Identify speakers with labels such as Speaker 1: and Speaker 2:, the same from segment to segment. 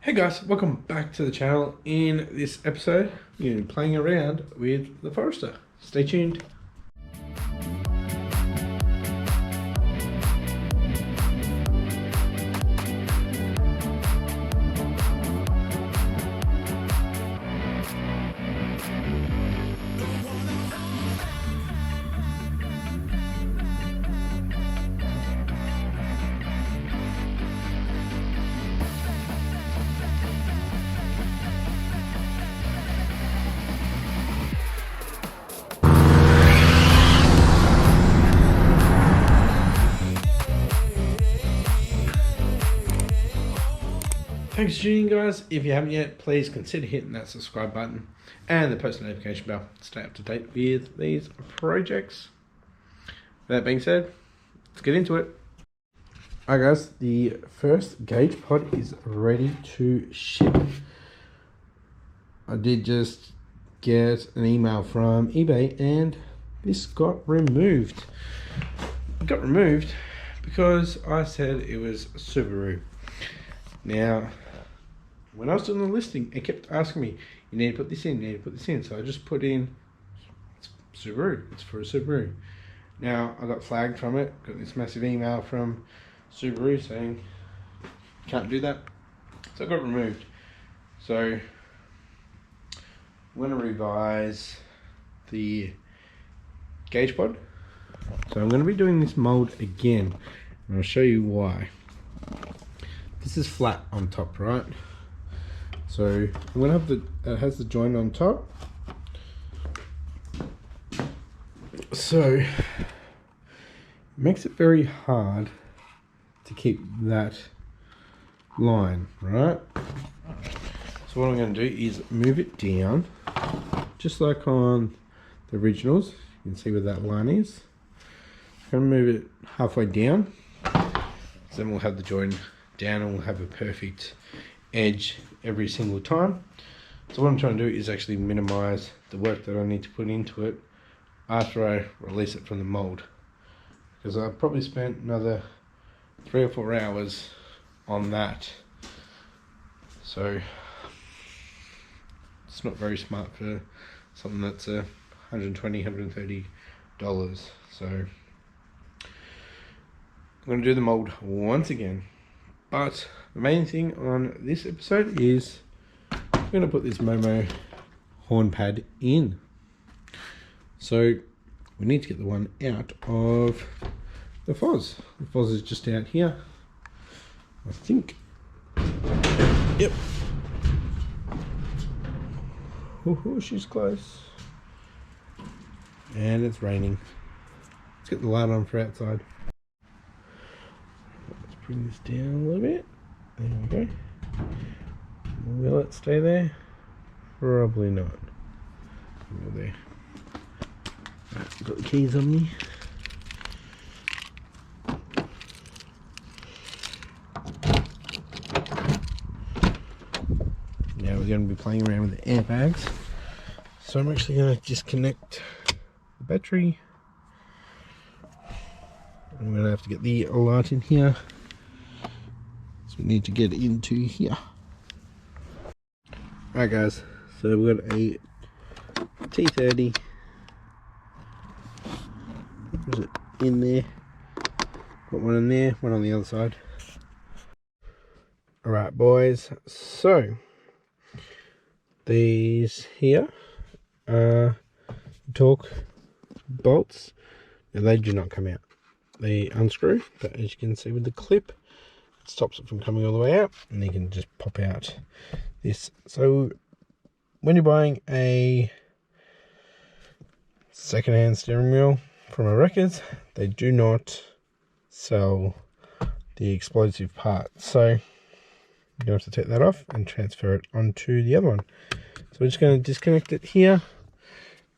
Speaker 1: Hey guys, welcome back to the channel. In this episode, we're going to be playing around with the Forester. Stay tuned. Thanks for tuning in, guys. If you haven't yet, please consider hitting that subscribe button and the post notification bell to stay up to date with these projects. With that being said, let's get into it. Alright guys, the first gauge pod is ready to ship. I did just get an email from eBay and this got removed. It got removed because I said it was Subaru. Now, when I was doing the listing, it kept asking me, you need to put this in, you need to put this in. So I just put in Subaru. It's for a Subaru. Now, I got flagged from it. Got this massive email from Subaru saying, can't do that. So it got removed. So I'm going to revise the gauge pod. So I'm going to be doing this mold again. And I'll show you why. This is flat on top, right? So I'm gonna have it has the joint on top. So it makes it very hard to keep that line, right? So what I'm gonna do is move it down, just like on the originals. You can see where that line is. I'm gonna move it halfway down. So then we'll have the joint down and we'll have a perfect edge every single time. So what I'm trying to do is actually minimize the work that I need to put into it after I release it from the mold, because I probably spent another 3 or 4 hours on that. So it's not very smart for something that's $120, $130. So I'm going to do the mold once again. But the main thing on this episode is I'm going to put this Momo horn pad in. So we need to get the one out of the Foz. The Foz is just out here, I think. Yep. Oh, she's close. And it's raining. Let's get the light on for outside. Bring this down a little bit. There we go. Will it stay there? Probably not. Go there. Right, got the keys on me. Now we're going to be playing around with the airbags. So I'm actually going to disconnect the battery. I'm going to have to get the light in here. So we need to get into here. Alright guys, so we've got a T30. Is it in there? Got one in there, one on the other side. Alright boys, so these here are torque bolts. Now they do not come out. They unscrew, but as you can see with the clip, it stops it from coming all the way out, and you can just pop out this. So when you're buying a second-hand steering wheel from a wreckers, they do not sell the explosive part. So you're going to have to take that off and transfer it onto the other one. So we're just going to disconnect it here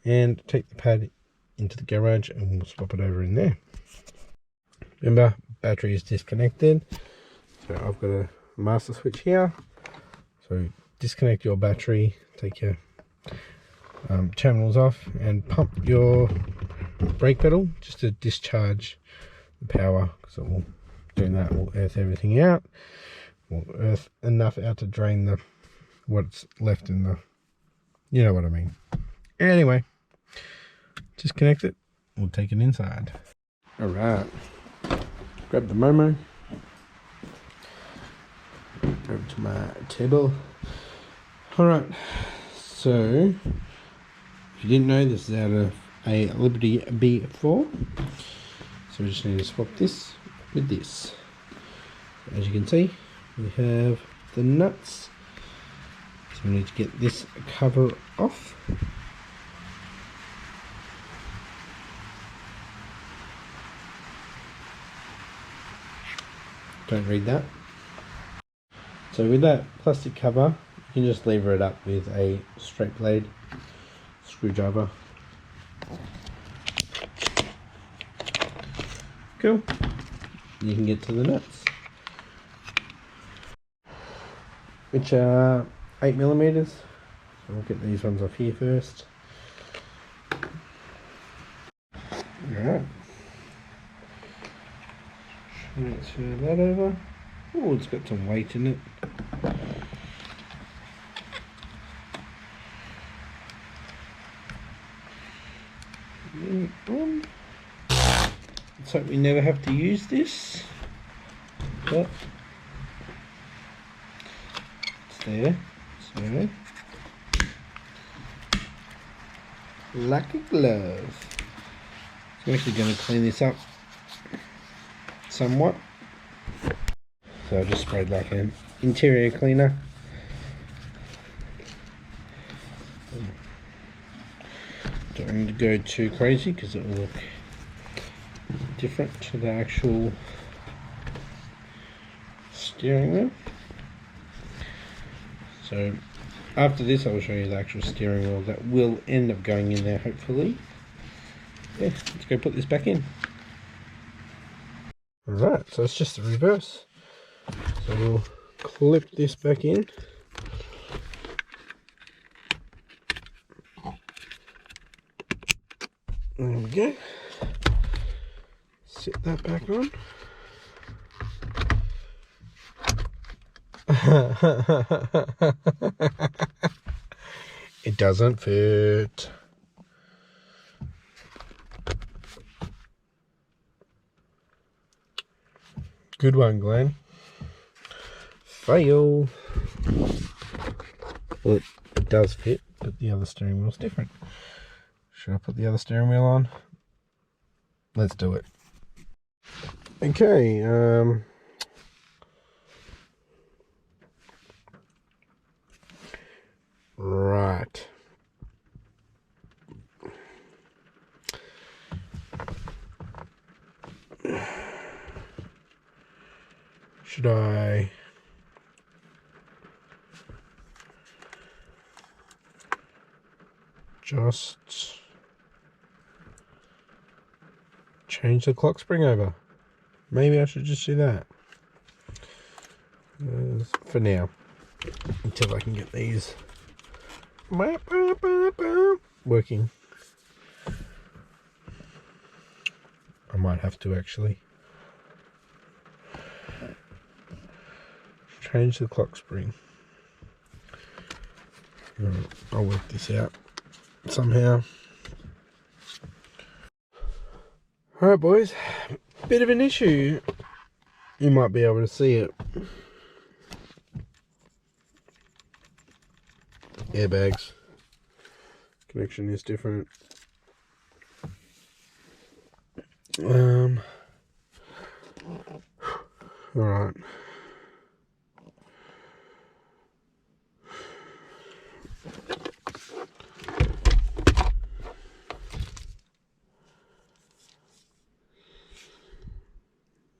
Speaker 1: and take the pad into the garage, and we'll swap it over in there. Remember, battery is disconnected. So I've got a master switch here. So disconnect your battery, take your terminals off, and pump your brake pedal just to discharge the power, because it will, doing that will earth everything out. or earth enough out to drain the what's left in the, you know what I mean. Anyway, disconnect it. We'll take it inside. All right. Grab the Momo. Over to my table. All right. So, if you didn't know, this is out of a Liberty B4. So we just need to swap this with this. As you can see, we have the nuts. So we need to get this cover off. Don't read that. So with that plastic cover, you can just lever it up with a straight blade screwdriver. Cool. You can get to the nuts, which are 8mm. So we'll get these ones off here first. Alright. Transfer that over. Oh, it's got some weight in it. Let's hope we never have to use this, but it's there, so like a glove. So I'm actually going to clean this up somewhat. So I just sprayed like an interior cleaner. Don't need to go too crazy because it will look different to the actual steering wheel. So after this I will show you the actual steering wheel that will end up going in there, hopefully. Yeah, let's go put this back in. Alright, so it's just the reverse. So we'll clip this back in. There we go. Sit that back on. It doesn't fit. Good one, Glenn. Fail. Well, it does fit, but the other steering wheel's different. Should I put the other steering wheel on? Let's do it. Okay, right. Should I just change the clock spring over? Maybe I should just do that for now, until I can get these working. I might have to actually change the clock spring. I'll work this out somehow. Alright boys, bit of an issue. You might be able to see it. Airbags. Connection is different. Alright.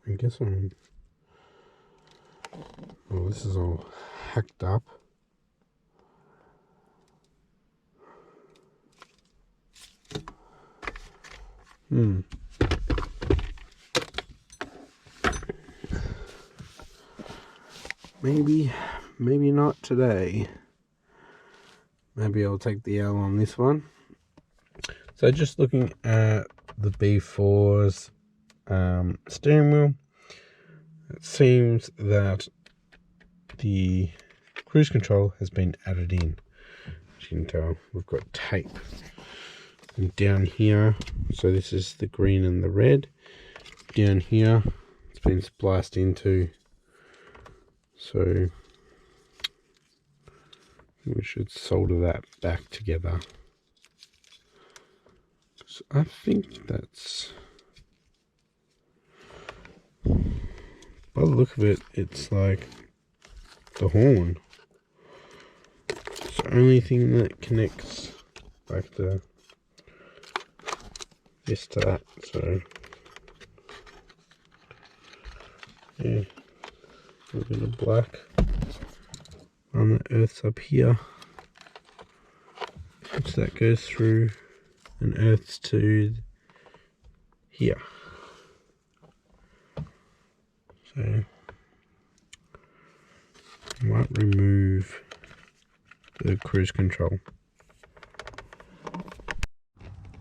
Speaker 1: I guess well, this is all hacked up. Maybe not today. Maybe I'll take the L on this one. So just looking at the B4's steering wheel, it seems that the cruise control has been added in. As you can tell, we've got tape. And down here, so this is the green and the red. Down here, it's been spliced into. So we should solder that back together. So I think that's, by the look of it, it's like the horn. It's the only thing that connects like this to that. So yeah, a little bit of black on the earth's up here, which that goes through and earth's to here. So I might remove the cruise control.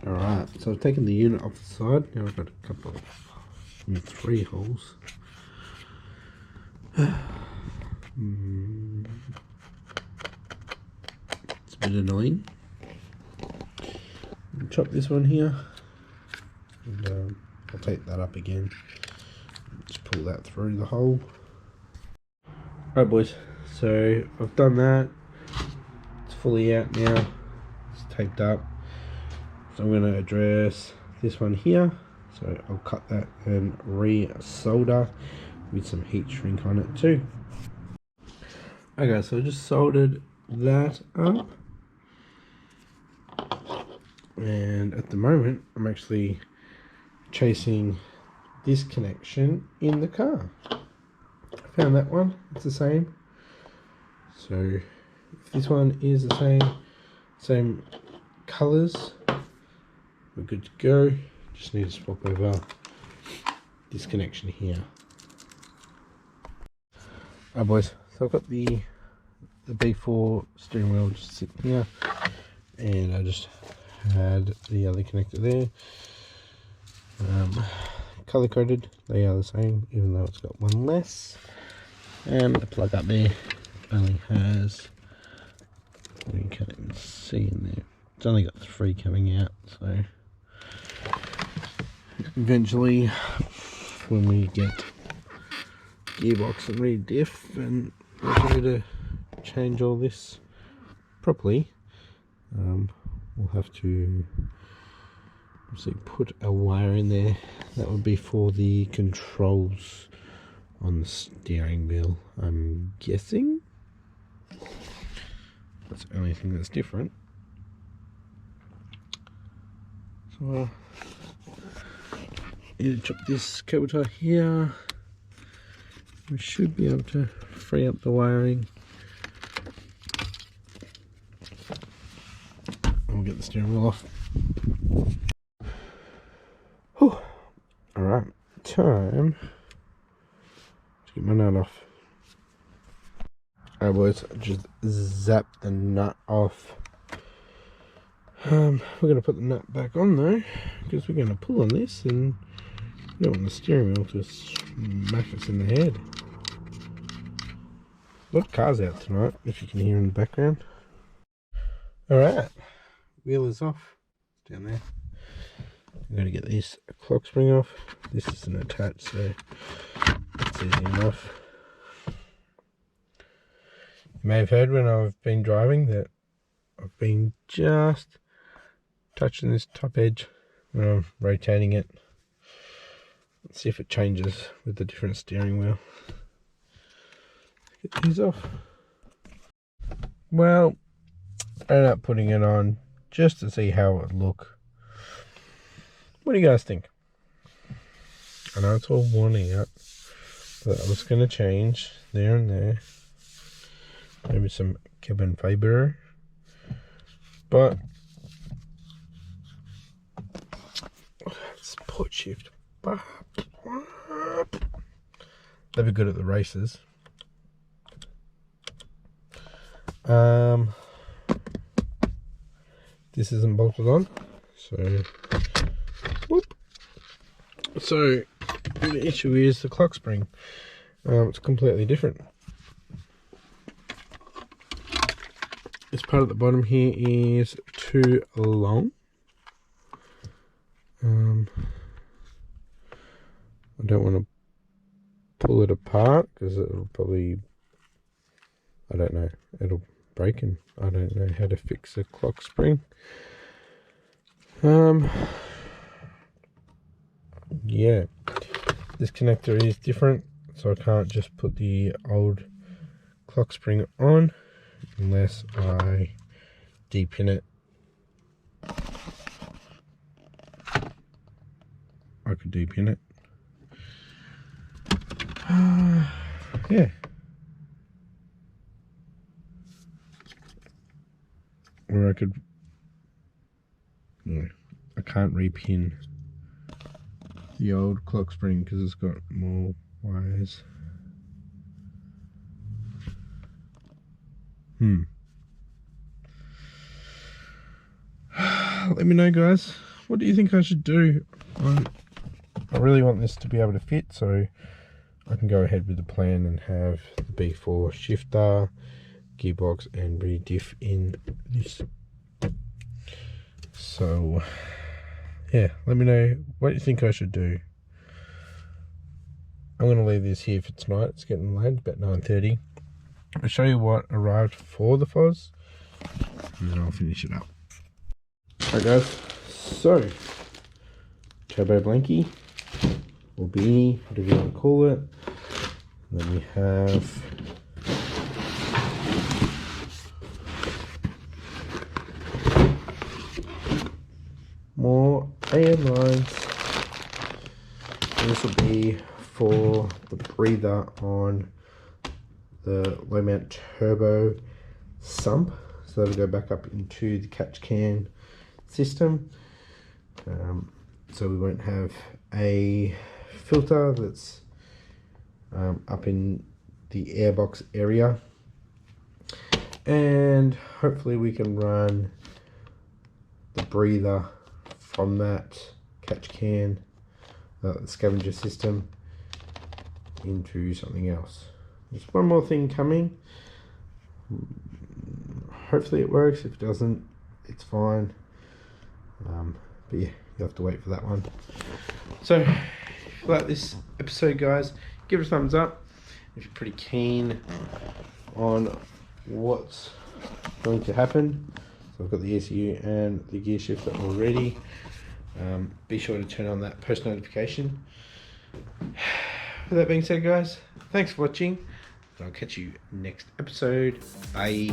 Speaker 1: Alright, so I've taken the unit off the side. Now I've got a couple of 3 holes. It's a bit annoying. I'll chop this one here, and I'll take that up again. Just pull that through the hole. Alright boys, so I've done that. It's fully out now. It's taped up. So I'm going to address this one here. So I'll cut that and re-solder with some heat shrink on it too. Okay, so I just soldered that up. And at the moment, I'm actually chasing this connection in the car. I found that one, it's the same. So if this one is the same colors, we're good to go. Just need to swap over this connection here. Alright boys, so I've got the B4 steering wheel just sitting here, and I just had the other connector there. Color coded, they are the same, even though it's got one less. And the plug up there only has, you can't even see in there, it's only got 3 coming out. So eventually, when we get gearbox and re-diff and we're ready to change all this properly, we'll have to obviously put a wire in there. That would be for the controls on the steering wheel, I'm guessing. That's the only thing that's different. So need to chop this cable tie here. We should be able to free up the wiring. We'll get the steering wheel off. Alright, time to get my nut off. Alright boys, just zap the nut off. We're going to put the nut back on though, because we're going to pull on this and we don't want the steering wheel to smack us in the head. A lot of cars out tonight, if you can hear in the background. Alright, wheel is off. It's down there. I'm going to get this clock spring off. This isn't attached, so it's easy enough. You may have heard when I've been driving that I've been just touching this top edge when I'm rotating it. Let's see if it changes with the different steering wheel. Get these off. Well, I ended up putting it on just to see how it would look. What do you guys think? I know it's all worn out, but I was going to change there and there. Maybe some carbon fiber. But support shift. They'll be good at the races. This isn't bolted on, so whoop. So the issue is the clock spring. It's completely different. this part at the bottom here is too long. I don't want to pull it apart because it'll probably, I don't know, it'll break, and I don't know how to fix a clock spring. Yeah, this connector is different, so I can't just put the old clock spring on unless I depin it. I could depin it. Yeah. Or I could, no, I can't repin the old clock spring because it's got more wires. Let me know, guys, what do you think I should do? I really want this to be able to fit, so I can go ahead with the plan and have the B4 shifter, gearbox and rear diff in this. So yeah, let me know what you think I should do. I'm going to leave this here for tonight. It's getting late, about 9:30. I'll show you what arrived for the FOS, and then I'll finish it up. Alright guys, so turbo blankie or beanie, whatever you want to call it. And then we have more AM lines. And this will be for the breather on the low mount turbo sump, so that'll go back up into the catch can system, so we won't have a filter that's up in the airbox area, and hopefully we can run the breather from that catch can scavenger system into something else. There's one more thing coming. Hopefully it works. If it doesn't, it's fine. But yeah, you'll have to wait for that one. So if you like this episode, guys, give it a thumbs up. If you're pretty keen on what's going to happen, so I've got the ECU and the gear shifter already. Be sure to turn on that post notification. With that being said, guys, thanks for watching, and I'll catch you next episode. Bye.